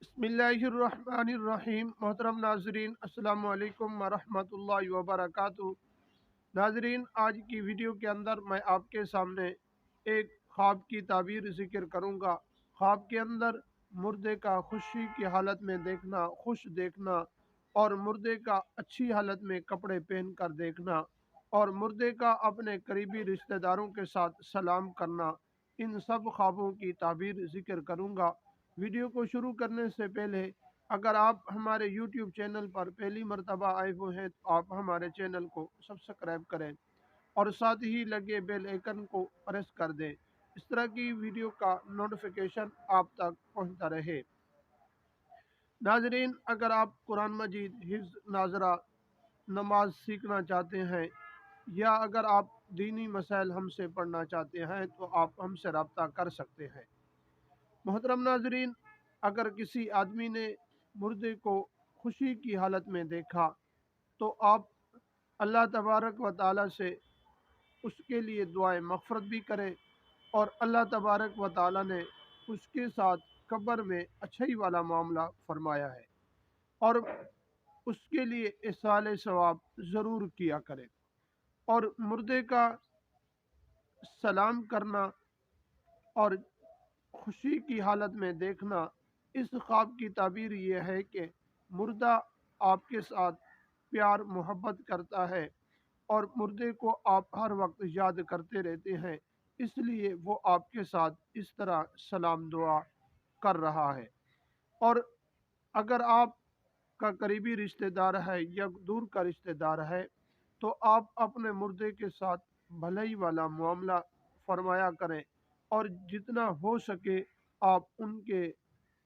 बिस्मिल्लाहिर्रहमानिर्रहीम। मोहतरम नाजरीन, अस्सलाम वालेकुम वरहमतुल्लाहि वबरकातुहू। नाजरीन, आज की वीडियो के अंदर मैं आपके सामने एक ख्वाब की ताबीर ज़िक्र करूँगा। ख्वाब के अंदर मुर्दे का खुशी की हालत में देखना, खुश देखना, और मुर्दे का अच्छी हालत में कपड़े पहन कर देखना, और मुर्दे का अपने करीबी रिश्तेदारों के साथ सलाम करना, इन सब ख्वाबों की ताबीर ज़िक्र करूँगा। वीडियो को शुरू करने से पहले अगर आप हमारे YouTube चैनल पर पहली मर्तबा आए हुए हैं तो आप हमारे चैनल को सब्सक्राइब करें और साथ ही लगे बेल आइकन को प्रेस कर दें। इस तरह की वीडियो का नोटिफिकेशन आप तक पहुंचता रहे। नाजरीन, अगर आप कुरान मजीद हिफ्ज़ नाजरा नमाज सीखना चाहते हैं या अगर आप दीनी मसाइल हमसे पढ़ना चाहते हैं तो आप हमसे रब्ता कर सकते हैं। मोहतरम नाजरीन, अगर किसी आदमी ने मुर्दे को खुशी की हालत में देखा तो आप अल्लाह तबारक व ताला से उसके लिए दुआए मग़फ़िरत भी करें, और अल्लाह तबारक व ताला ने उसके साथ कब्र में अच्छाई वाला मामला फरमाया है, और उसके लिए इसाले सवाब ज़रूर किया करें। और मुर्दे का सलाम करना और खुशी की हालत में देखना, इस ख्वाब की ताबीर ये है कि मुर्दा आपके साथ प्यार मोहब्बत करता है और मुर्दे को आप हर वक्त याद करते रहते हैं, इसलिए वो आपके साथ इस तरह सलाम दुआ कर रहा है। और अगर आपका करीबी रिश्तेदार है या दूर का रिश्तेदार है तो आप अपने मुर्दे के साथ भलाई वाला मामला फरमाया करें, और जितना हो सके आप उनके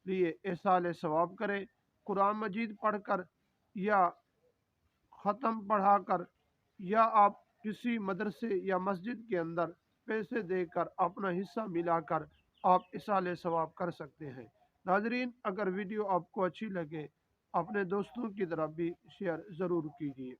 लिए एहसाल सवाब करें, कुरान मजीद पढ़कर या ख़त्म पढ़ाकर, या आप किसी मदरसे या मस्जिद के अंदर पैसे देकर अपना हिस्सा मिलाकर आप इसाले सवाब कर सकते हैं। नाजरीन, अगर वीडियो आपको अच्छी लगे अपने दोस्तों की तरफ भी शेयर ज़रूर कीजिए।